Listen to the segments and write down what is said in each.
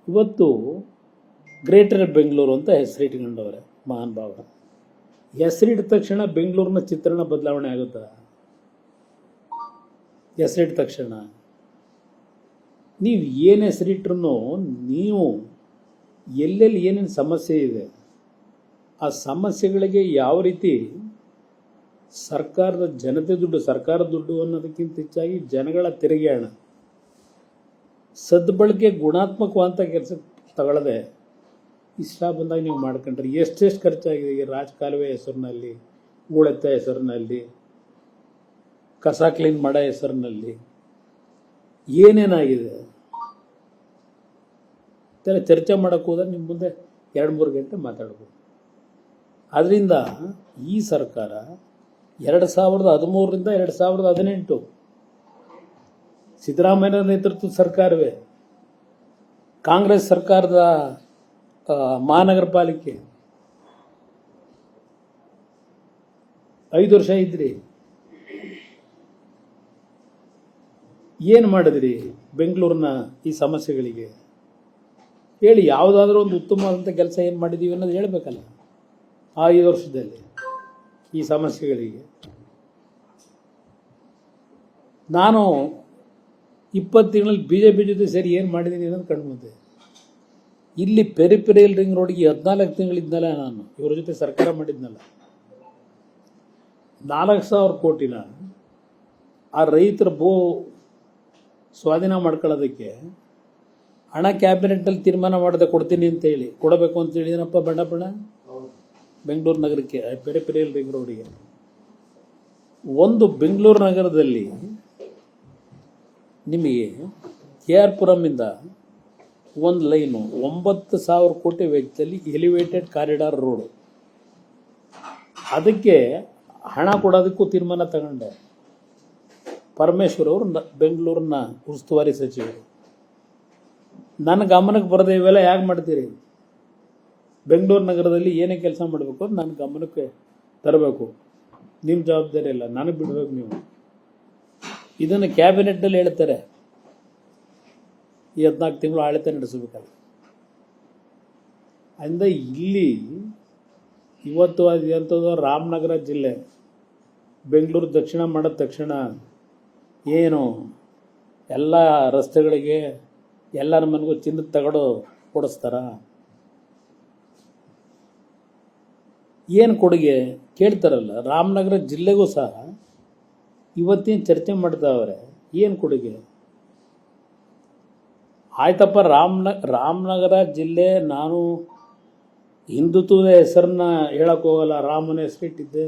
ಇವತ್ತು ಗ್ರೇಟರ್ ಬೆಂಗಳೂರು ಅಂತ ಹೆಸರಿಟ್ಕೊಂಡವ್ರೆ ಮಹಾನ್ ಭಾವ. ಹೆಸರಿಟ್ಟ ತಕ್ಷಣ ಬೆಂಗಳೂರಿನ ಚಿತ್ರಣ ಬದಲಾವಣೆ ಆಗುತ್ತಾ? ಹೆಸರಿಟ್ಟ ತಕ್ಷಣ ನೀವು ಏನು ಹೆಸರಿಟ್ರೂ ನೀವು ಎಲ್ಲೆಲ್ಲಿ ಏನೇನು ಸಮಸ್ಯೆ ಇದೆ ಆ ಸಮಸ್ಯೆಗಳಿಗೆ ಯಾವ ರೀತಿ ಸರ್ಕಾರದ ಜನತೆ ದುಡ್ಡು, ಸರ್ಕಾರದ ದುಡ್ಡು ಅನ್ನೋದಕ್ಕಿಂತ ಹೆಚ್ಚಾಗಿ ಜನಗಳ ತೆರಿಗೆ ಹಣ ಸದ್ಬಳಕೆ ಗುಣಾತ್ಮಕವಂತ ಕೆಲಸ ತಗೊಳ್ಳದೆ ಇಷ್ಟ ಬಂದಾಗ ನೀವು ಮಾಡ್ಕೊಂಡ್ರೆ ಎಷ್ಟೆಷ್ಟು ಖರ್ಚಾಗಿದೆ. ಈಗ ರಾಜಕಾಲುವೆ ಹೆಸರಿನಲ್ಲಿ, ಹೂಳೆತ್ತ ಹೆಸರಿನಲ್ಲಿ, ಕಸ ಕ್ಲೀನ್ ಮಾಡೋ ಹೆಸರಿನಲ್ಲಿ ಏನೇನಾಗಿದೆ ಇದೆಲ್ಲ ಚರ್ಚೆ ಮಾಡೋಕ್ಕೆ ಹೋದ್ರೆ ನಿಮ್ಮ ಮುಂದೆ 2-3 ಗಂಟೆ ಮಾತಾಡ್ಬೋದು. ಆದ್ದರಿಂದ ಈ ಸರ್ಕಾರ 2013ರಿಂದ 2018 ಸಿದ್ದರಾಮಯ್ಯ ನೇತೃತ್ವದ ಸರ್ಕಾರವೇ, ಕಾಂಗ್ರೆಸ್ ಸರ್ಕಾರದ ಮಹಾನಗರ ಪಾಲಿಕೆ 5 ವರ್ಷ ಇದ್ರಿ. ಏನು ಮಾಡಿದ್ರಿ ಬೆಂಗಳೂರಿನ ಈ ಸಮಸ್ಯೆಗಳಿಗೆ? ಹೇಳಿ, ಯಾವುದಾದ್ರೂ ಒಂದು ಉತ್ತಮವಾದಂಥ ಕೆಲಸ ಏನು ಮಾಡಿದ್ದೀವಿ ಅನ್ನೋದು ಹೇಳಬೇಕಲ್ಲ. ಆ 5 ವರ್ಷದಲ್ಲಿ ಈ ಸಮಸ್ಯೆಗಳಿಗೆ ನಾನು 20 ತಿಂಗಳಲ್ಲಿ BJP ಜೊತೆ ಸೇರಿ ಏನು ಮಾಡಿದ್ದೀನಿ ಅನ್ನೋದು ಕಂಡುಬಂದೆ. ಇಲ್ಲಿ ಪೆರಿಫೆರಿಯಲ್ ರಿಂಗ್ ರೋಡ್ಗೆ 14 ತಿಂಗಳಿದ್ನಲ್ಲ ನಾನು, ಇವ್ರ ಜೊತೆ ಸರ್ಕಾರ ಮಾಡಿದ್ನಲ್ಲ. 4,000 ಕೋಟಿನ ಆ ರೈತರ ಭೂ ಸ್ವಾಧೀನ ಮಾಡ್ಕೊಳ್ಳೋದಕ್ಕೆ ಹಣ ಕ್ಯಾಬಿನೆಟ್ಟಲ್ಲಿ ತೀರ್ಮಾನ ಮಾಡದೆ ಕೊಡ್ತೀನಿ ಅಂತೇಳಿ, ಕೊಡಬೇಕು ಅಂತೇಳಿ ಏನಪ್ಪ ಬಣ್ಣ ಬೆಂಗಳೂರು ನಗರಕ್ಕೆ, ಪೆರಿಫೆರಿಯಲ್ ರಿಂಗ್ ರೋಡಿಗೆ. ಒಂದು ಬೆಂಗಳೂರು ನಗರದಲ್ಲಿ ನಿಮಗೆ KR ಪುರಮಿಂದ ಒಂದು ಲೈನು 9,000 ಕೋಟಿ ವೆಚ್ಚದಲ್ಲಿ ಎಲಿವೇಟೆಡ್ ಕಾರಿಡಾರ್ ರೋಡು, ಅದಕ್ಕೆ ಹಣ ಕೊಡೋದಕ್ಕೂ ತೀರ್ಮಾನ ತಗೊಂಡೆ. ಪರಮೇಶ್ವರ್ ಅವರು ಬೆಂಗಳೂರಿನ ಉಸ್ತುವಾರಿ ಸಚಿವರು. ನನ್ನ ಗಮನಕ್ಕೆ ಬರದೆ ಇವೆಲ್ಲ ಯಾಕೆ ಮಾಡ್ತೀರಿ? ಬೆಂಗಳೂರು ನಗರದಲ್ಲಿ ಏನೇ ಕೆಲಸ ಮಾಡಬೇಕು ಅಂತ ನನ್ನ ಗಮನಕ್ಕೆ ತರಬೇಕು. ನಿಮ್ಮ ಜವಾಬ್ದಾರಿ ಇಲ್ಲ, ನನಗೆ ಬಿಡಬೇಕು ನೀವು. ಇದನ್ನು ಕ್ಯಾಬಿನೆಟ್ನಲ್ಲಿ ಹೇಳ್ತಾರೆ, ಈ 14 ತಿಂಗಳು ಆಡಳಿತ ನಡೆಸಬೇಕಲ್ಲ. ಅಂದ ಇಲ್ಲಿ ಇವತ್ತು ಅದು ಎಂಥದ್ದು, ರಾಮನಗರ ಜಿಲ್ಲೆ ಬೆಂಗಳೂರು ದಕ್ಷಿಣ ಮಾಡಿದ ತಕ್ಷಣ ಏನು ಎಲ್ಲ ರಸ್ತೆಗಳಿಗೆ ಎಲ್ಲರ ಮನೆಗೂ ಚಿನ್ನದ ತಗಡು ಕೊಡಿಸ್ತಾರ? ಏನು ಕೊಡುಗೆ ಕೇಳ್ತಾರಲ್ಲ. ರಾಮನಗರ ಜಿಲ್ಲೆಗೂ ಸಹ ಇವತ್ತಿನ ಚರ್ಚೆ ಮಾಡ್ತಾವ್ರೆ, ಏನು ಕೊಡುಗೆ? ಆಯ್ತಪ್ಪ, ರಾಮನಗರ ಜಿಲ್ಲೆ, ನಾನು ಹಿಂದುತ್ವದ ಹೆಸರನ್ನ ಹೇಳಕ್ಕೆ ಹೋಗಲ್ಲ. ರಾಮನ ಹೆಸರಿಟ್ಟಿದ್ದೆ,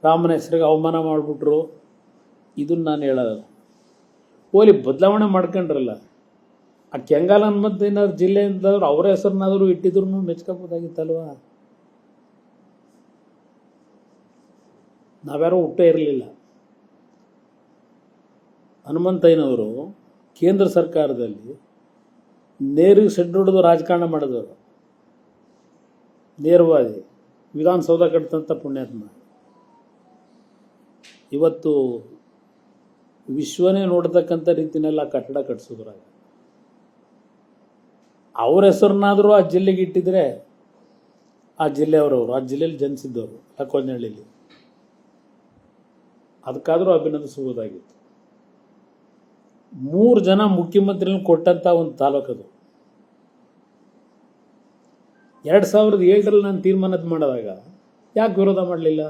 ರಾಮನ ಹೆಸರಿಗೆ ಅವಮಾನ ಮಾಡಿಬಿಟ್ರು, ಇದನ್ನು ನಾನು ಹೇಳೋದು. ಓಲಿ ಬದಲಾವಣೆ ಮಾಡ್ಕೊಂಡ್ರಲ್ಲ, ಆ ಕೆಂಗಾಲ ಮತ್ತೆ ಏನಾದ್ರು ಜಿಲ್ಲೆ ಅಂತಂದ್ರೆ ಅವರ ಹೆಸರನ್ನಾದರೂ ಇಟ್ಟಿದ್ರು ಮೆಚ್ಕೋಬೋದಾಗಿತ್ತಲ್ವ? ನಾವ್ಯಾರೂ ಹುಟ್ಟೇ ಇರಲಿಲ್ಲ. ಹನುಮಂತಯ್ಯನವರು ಕೇಂದ್ರ ಸರ್ಕಾರದಲ್ಲಿ ನೇರಿಗೆ ಸೆಡ್ ಹೊಡೆದು ರಾಜಕಾರಣ ಮಾಡಿದವರು, ನೇರವಾದಿ, ವಿಧಾನಸೌಧ ಕಟ್ಟಿದಂಥ ಪುಣ್ಯಾತ್ಮ. ಇವತ್ತು ವಿಶ್ವನೇ ನೋಡ್ತಕ್ಕಂಥ ರೀತಿನೆಲ್ಲ ಕಟ್ಟಡ ಕಟ್ಟಿಸಿದ್ರಾಗ ಅವ್ರ ಹೆಸರನ್ನಾದರೂ ಆ ಜಿಲ್ಲೆಗೆ ಇಟ್ಟಿದ್ರೆ, ಆ ಜಿಲ್ಲೆಯವರವರು, ಆ ಜಿಲ್ಲೆಯಲ್ಲಿ ಜನಿಸಿದ್ದವರು, ಲಕ್ಕೋನಹಳ್ಳಿಲಿ, ಅದಕ್ಕಾದರೂ ಅಭಿನಂದಿಸಬಹುದಾಗಿತ್ತು. 3 ಜನ ಮುಖ್ಯಮಂತ್ರಿಗಳನ್ನ ಕೊಟ್ಟಂಥ ಒಂದು ತಾಲೂಕದು. 2007ರಲ್ಲಿ ನಾನು ತೀರ್ಮಾನ ಮಾಡಿದಾಗ ಯಾಕೆ ವಿರೋಧ ಮಾಡಲಿಲ್ಲ?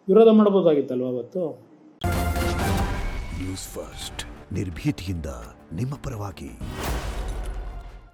ವಿರೋಧ ಮಾಡಬಹುದಾಗಿತ್ತಲ್ವ ಅವತ್ತು? ನ್ಯೂಸ್ ಫಸ್ಟ್, ನಿರ್ಭೀತಿಯಿಂದ ನಿಮ್ಮ ಪರವಾಗಿ.